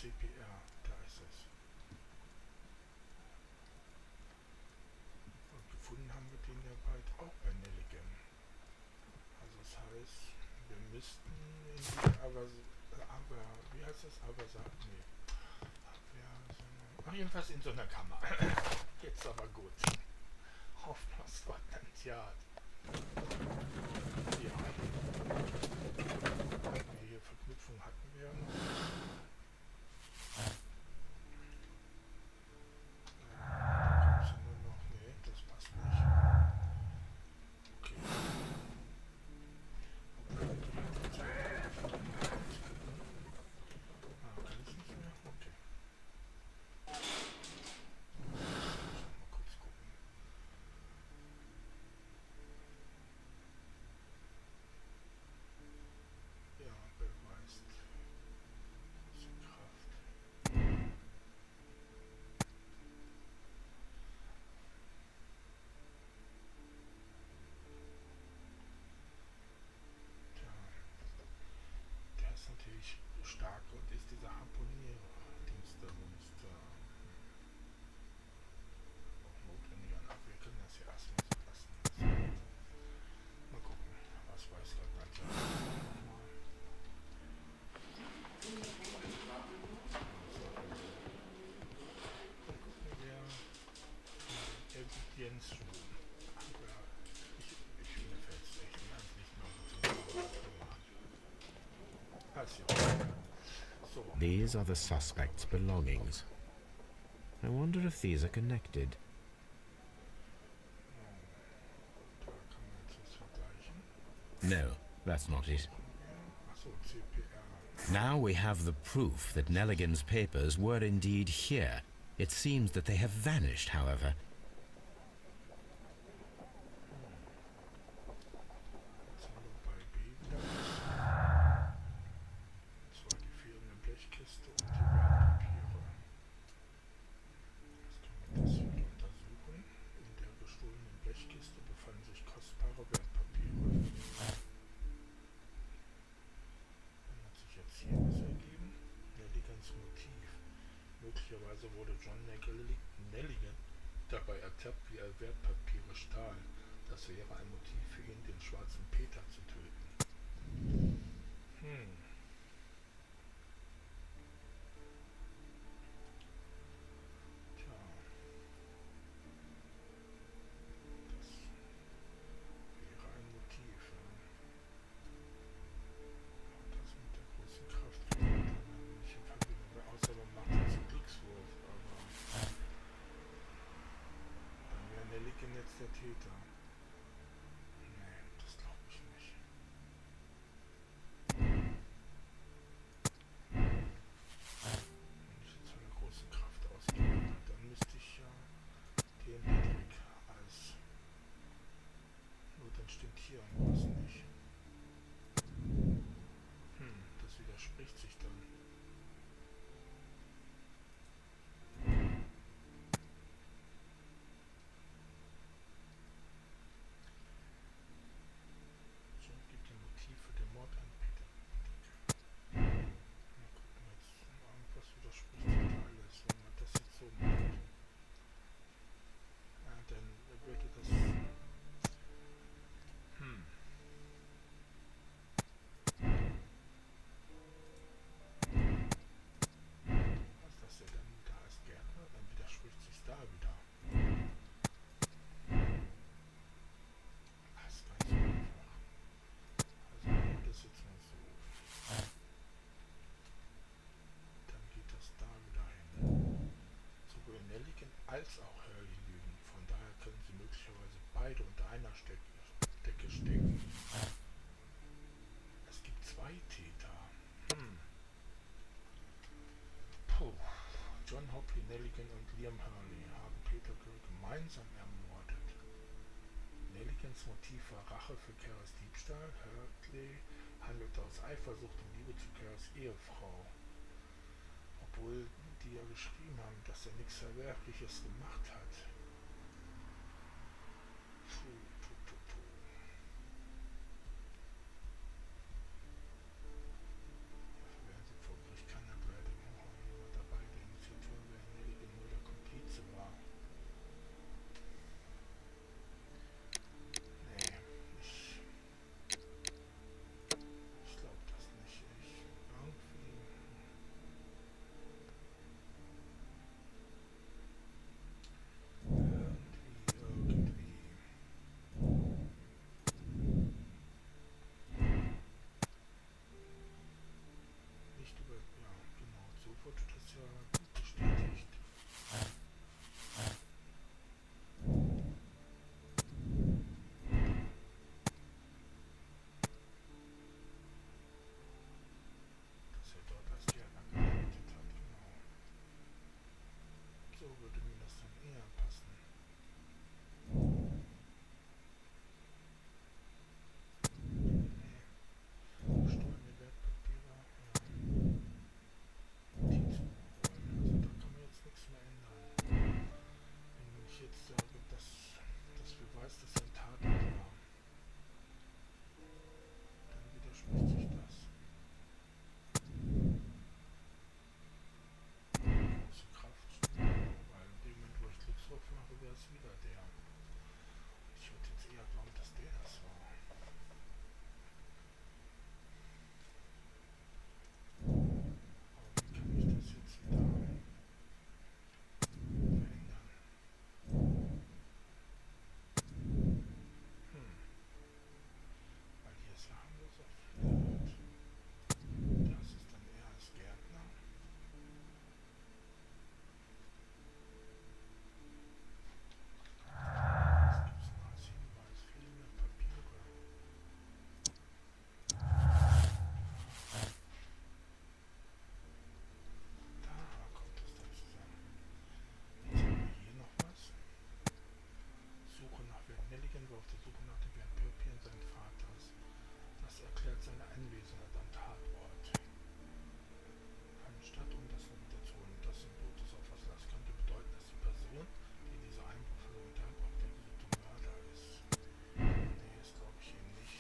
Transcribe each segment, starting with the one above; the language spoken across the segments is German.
CPR, da ist es. Und gefunden haben wir den ja bald auch bei Nelligan. Also das heißt, wir müssten in die wie heißt das? Jedenfalls in so einer Kammer. Jetzt aber gut. Auf Scotland Yard. Ja. Die Verknüpfung hatten wir ja noch. Da kommst du nur noch. Nee, das passt nicht. Okay. Kann ich nicht mehr? Okay. Mal kurz gucken. Ja, beweist. Große Kraft. Tja, der ist natürlich stark und ist dieser Harpunier-Dienstleist auch notwendig an. Aber wir können das ja erstmal so lassen. Mal gucken, was weiß Gott natürlich nochmal. Dann gucken wir Jens Ruhm. Ich finde es echt nicht mehr so. These are the suspect's belongings. I wonder if these are connected. Da kann man jetzt was vergleichen. No, that's not it. Achso, CPR. Now we have the proof that Nelligan's papers were indeed here. It seems that they have vanished, however. Jetzt haben wir bei B wieder was. Und zwar die fehlende Blechkiste und die Wertpapiere. Jetzt können wir das wieder untersuchen. In der gestohlenen Blechkiste befanden sich kostbare Wertpapiere. Dann hat sich jetzt hier was ergeben. Nelligans Motiv. Möglicherweise wurde John Nelligan dabei ertappt, wie er Wertpapiere stahl. Das wäre ein Motiv für ihn, den schwarzen Peter zu töten. Tja. Das wäre ein Motiv. Das mit der großen Kraft nicht in Verbindung, außer man macht jetzt einen Glückswurf, aber dann wäre Nelligan jetzt der Täter. Nee, das glaube ich nicht. Wenn ich jetzt von der großen Kraft ausgehe, dann müsste ich ja den Hedwig als... Nur dann stimmt hier irgendwas nicht. Das widerspricht sich dann. John gibt ein Motiv für den Mord an Peter. Mal gucken jetzt, irgendwas widerspricht sich da alles, wenn man das jetzt so macht. Ja, dann würde das... Was ist das denn? Da ist Gärtner, dann widerspricht sich da wieder. Das ist ganz einfach. Also nehmen wir das jetzt mal so. Dann geht das da wieder hin. Sowohl Nelligan als auch Hurley lügen. Von daher können sie möglicherweise beide unter einer Decke stecken. Es gibt zwei Täter. John Hopley, Nelligan und Liam Hurley haben Peter Gill gemeinsam ermordet. Nelligans Motiv war Rache für Caras Diebstahl. Hurley handelte aus Eifersucht und Liebe zu Caras Ehefrau. Obwohl die ja geschrieben haben, dass er nichts Verwerfliches gemacht hat. Dafür werden sie vor Gericht keiner Werde. Das erklärt seine Anwesenheit am Tatort. Anstatt um das Symbol des Opfers, das könnte bedeuten, dass die Person, die diese Einbruch verursacht hat, auch der gesuchte Mörder ist. Nee, das glaube ich eben nicht.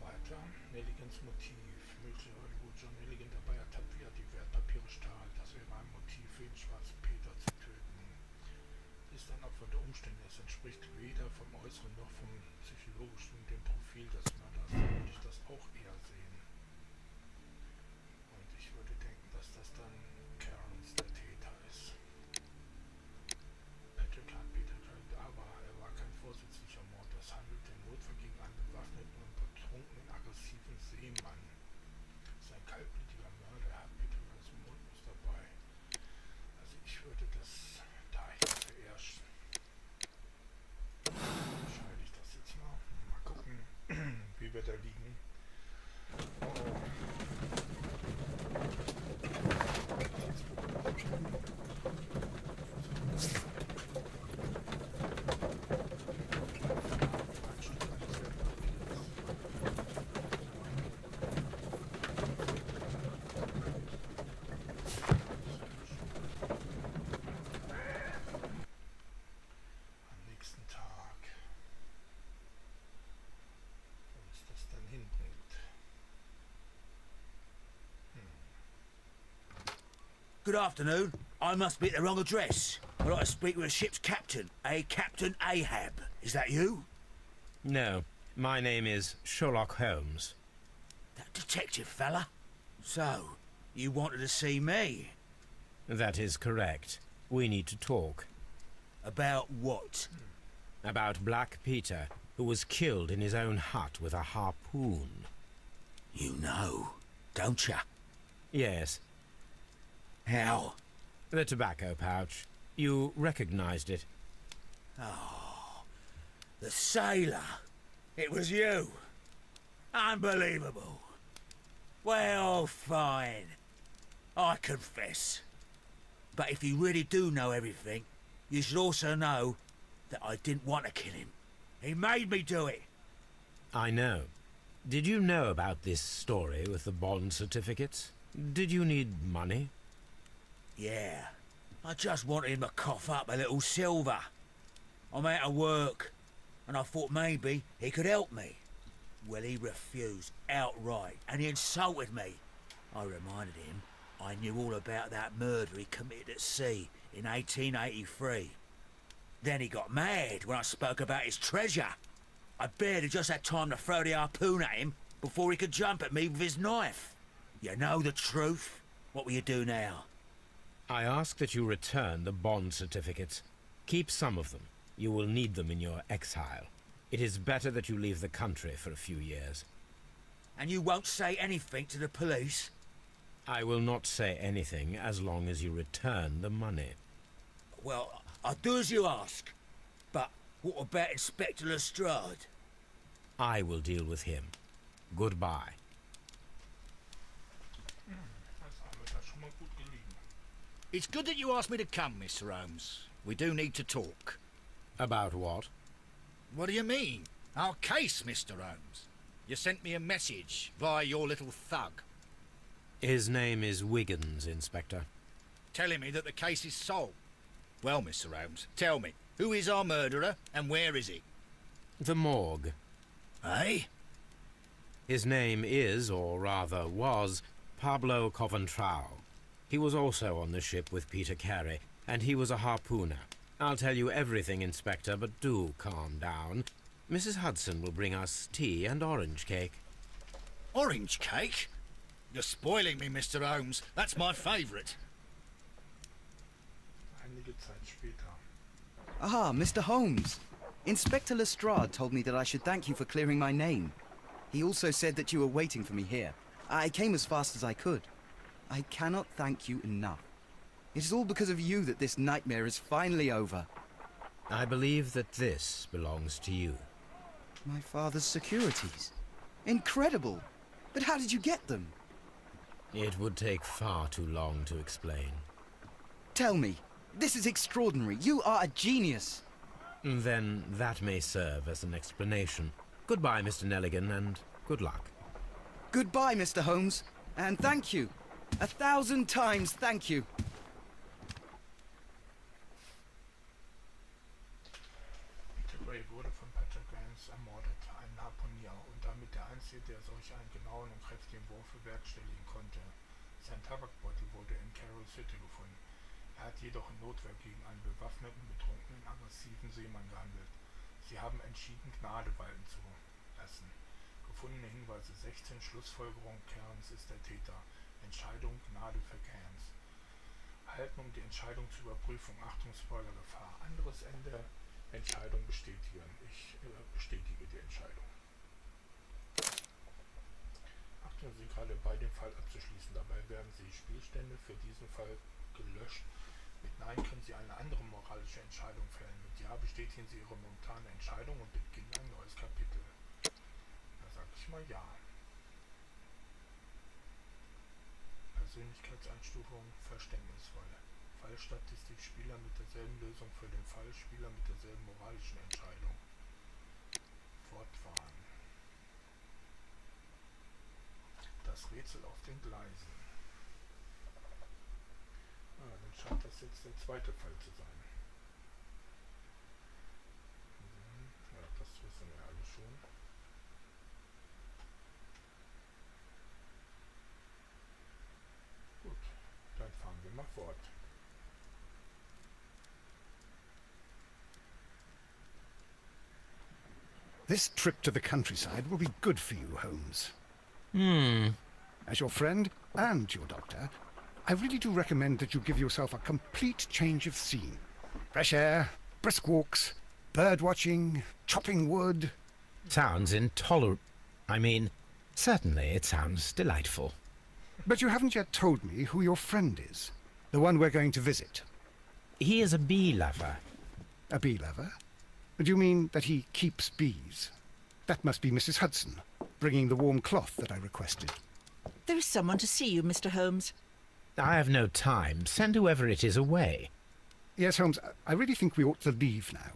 Weiter. Nelligans Motiv. Möglicherweise wurde John Nelligan dabei ertappt, wie er die Wertpapiere stahl. Das wäre ein Motiv für den schwarzen Peter zu töten. Ist ein Opfer der Umstände. Es entspricht weder vom Äußeren noch vom psychologischen dem Profil des Mörders. Da würde ich das auch eher sehen. Und ich würde denken, dass das dann Cairns der Täter ist. Patrick hat Peter getötet, aber er war kein vorsätzlicher Mord. Es handelt im Notfall gegen einen bewaffneten und betrunkenen, aggressiven Seemann. Sein kaltblütiger Mörder, er hat Peter als Mordlos dabei. Also ich würde das da dafür erst entscheide ich das jetzt mal. Mal gucken, wie wir da liegen. Am nächsten Tag, wo uns das dann hinbringt. Good afternoon. I must be at the wrong address. I'd like to speak with a ship's captain, a Captain Ahab. Is that you? No, my name is Sherlock Holmes. That detective fella? So, you wanted to see me? That is correct. We need to talk. About what? About Black Peter, who was killed in his own hut with a harpoon. You know, don't ya? Yes, How? the tobacco pouch. You recognized it. Oh, the sailor. It was you. Unbelievable. Well, fine. I confess. But if you really do know everything, you should also know that I didn't want to kill him. He made me do it. I know. Did you know about this story with the bond certificates? Did you need money? Yeah. I just wanted him to cough up a little silver. I'm out of work, and I thought maybe he could help me. Well, he refused outright, and he insulted me. I reminded him I knew all about that murder he committed at sea in 1883. Then he got mad when I spoke about his treasure. I barely just had time to throw the harpoon at him before he could jump at me with his knife. You know the truth. What will you do now? I ask that you return the bond certificates. Keep some of them. You will need them in your exile. It is better that you leave the country for a few years. And you won't say anything to the police? I will not say anything as long as you return the money. Well, I'll do as you ask. But what about Inspector Lestrade? I will deal with him. Goodbye. Also haben wir da schon mal gut gelegen. It's good that you asked me to come, Mr. Holmes. We do need to talk. About what? What do you mean? Our case, Mr. Holmes. You sent me a message via your little thug, His name is Wiggins, Inspector. telling me that the case is solved. Well, Mr. Holmes, tell me, who is our murderer and where is he? The morgue. Eh? His name is, or rather was, Pablo Coventrao. He was also on the ship with Peter Carey, and he was a harpooner. I'll tell you everything, Inspector, but do calm down. Mrs. Hudson will bring us tea and orange cake. Orange cake? You're spoiling me, Mr. Holmes. That's my favourite. Einige Zeit später. Ah, Mr. Holmes. Inspector Lestrade told me that I should thank you for clearing my name. He also said that you were waiting for me here. I came as fast as I could. I cannot thank you enough. It is all because of you that this nightmare is finally over. I believe that this belongs to you. My father's securities. Incredible! But how did you get them? It would take far too long to explain. Tell me. This is extraordinary. You are a genius. Then that may serve as an explanation. Goodbye, Mr. Nelligan, and good luck. Goodbye, Mr. Holmes. And thank you. 1,000 times thank you. Peter Gray wurde von Patrick Vance ermordet, ein Harpunier, und damit der Einzige, der solch einen genauen und kräftigen Wurf bewerkstelligen konnte. Sein Tabakbeutel wurde in Carrolls Hütte gefunden. Er hat jedoch in Notwehr gegen einen bewaffneten, betrunkenen, aggressiven Seemann gehandelt. Sie haben entschieden, Gnade walten zu lassen. Gefundene Hinweise 16, Schlussfolgerung, Cairns ist der Täter. Entscheidung, Gnade für Cairns. Erhalten, um die Entscheidung zur Überprüfung. Achtung, Spoilergefahr. Anderes Ende, Entscheidung bestätigen. Ich bestätige die Entscheidung. Achtung, Sie sind gerade bei, den Fall abzuschließen. Dabei werden Sie Spielstände für diesen Fall gelöscht. Mit Nein können Sie eine andere moralische Entscheidung fällen. Mit Ja bestätigen Sie Ihre momentane Entscheidung und beginnen ein neues Kapitel. Da sage ich mal Ja. Persönlichkeitseinstufung verständnisvoll. Fallstatistik, Spieler mit derselben Lösung für den Fall, Spieler mit derselben moralischen Entscheidung. Fortfahren. Das Rätsel auf den Gleisen. Dann scheint das jetzt der zweite Fall zu sein. Ja, das wissen wir alle schon. Gut, dann fahren wir mal fort. This trip to the countryside will be good for you, Holmes. As your friend and your doctor, I really do recommend that you give yourself a complete change of scene. Fresh air, brisk walks, bird watching, chopping wood. Sounds intolerable. I mean, certainly it sounds delightful. But you haven't yet told me who your friend is, the one we're going to visit. He is a bee lover. A bee lover? Do you mean that he keeps bees? That must be Mrs. Hudson, bringing the warm cloth that I requested. There is someone to see you, Mr. Holmes. I have no time. Send whoever it is away. Yes, Holmes, I really think we ought to leave now.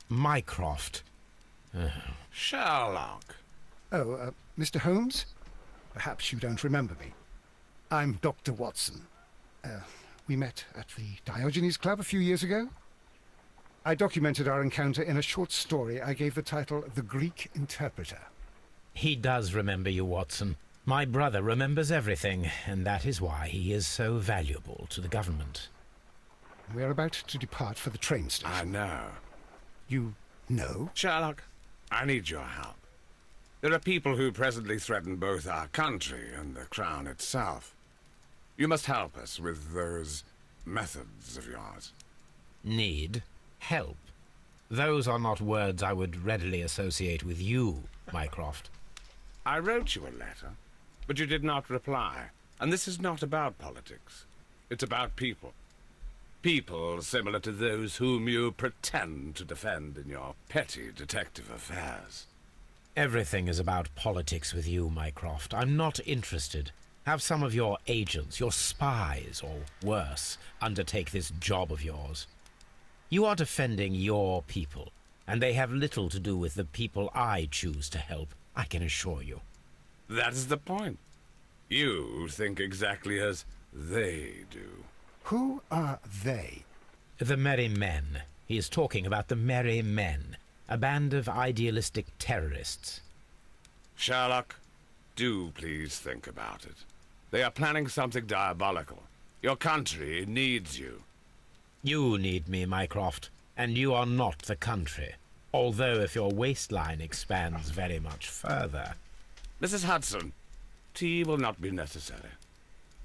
Mycroft. Sherlock. Oh, Mr. Holmes? Perhaps you don't remember me. I'm Dr. Watson. We met at the Diogenes Club a few years ago. I documented our encounter in a short story I gave the title The Greek Interpreter. He does remember you, Watson. My brother remembers everything, and that is why he is so valuable to the government. We're about to depart for the train station. I know. You know? Sherlock, I need your help. There are people who presently threaten both our country and the Crown itself. You must help us with those methods of yours. Need? Help? Those are not words I would readily associate with you, Mycroft. I wrote you a letter, but you did not reply. And this is not about politics. It's about people. People similar to those whom you pretend to defend in your petty detective affairs. Everything is about politics with you, Mycroft. I'm not interested. Have some of your agents, your spies, or worse, undertake this job of yours. You are defending your people, and they have little to do with the people I choose to help, I can assure you. That is the point. You think exactly as they do. Who are they? The Merry Men. He is talking about the Merry Men, a band of idealistic terrorists. Sherlock, do please think about it. They are planning something diabolical. Your country needs you. You need me, Mycroft, and you are not the country. Although if your waistline expands very much further. Mrs. Hudson, tea will not be necessary.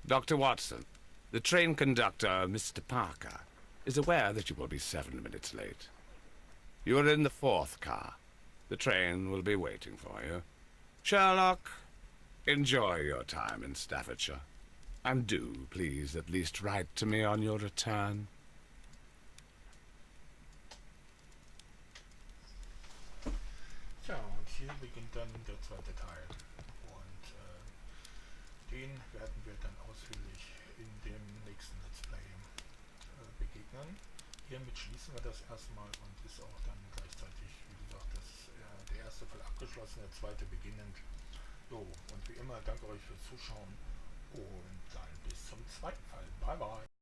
Dr. Watson, the train conductor, Mr. Parker, is aware that you will be 7 minutes late. You are in the 4th car. The train will be waiting for you. Sherlock, enjoy your time in Staffordshire. And do, please, at least write to me on your return. Ja, und hier beginnt dann der zweite Teil. Und den werden wir dann hiermit schließen wir das erstmal und ist auch dann gleichzeitig, wie gesagt, der erste Fall abgeschlossen, der zweite beginnend. So, und wie immer, danke euch fürs Zuschauen und dann bis zum zweiten Fall. Bye bye.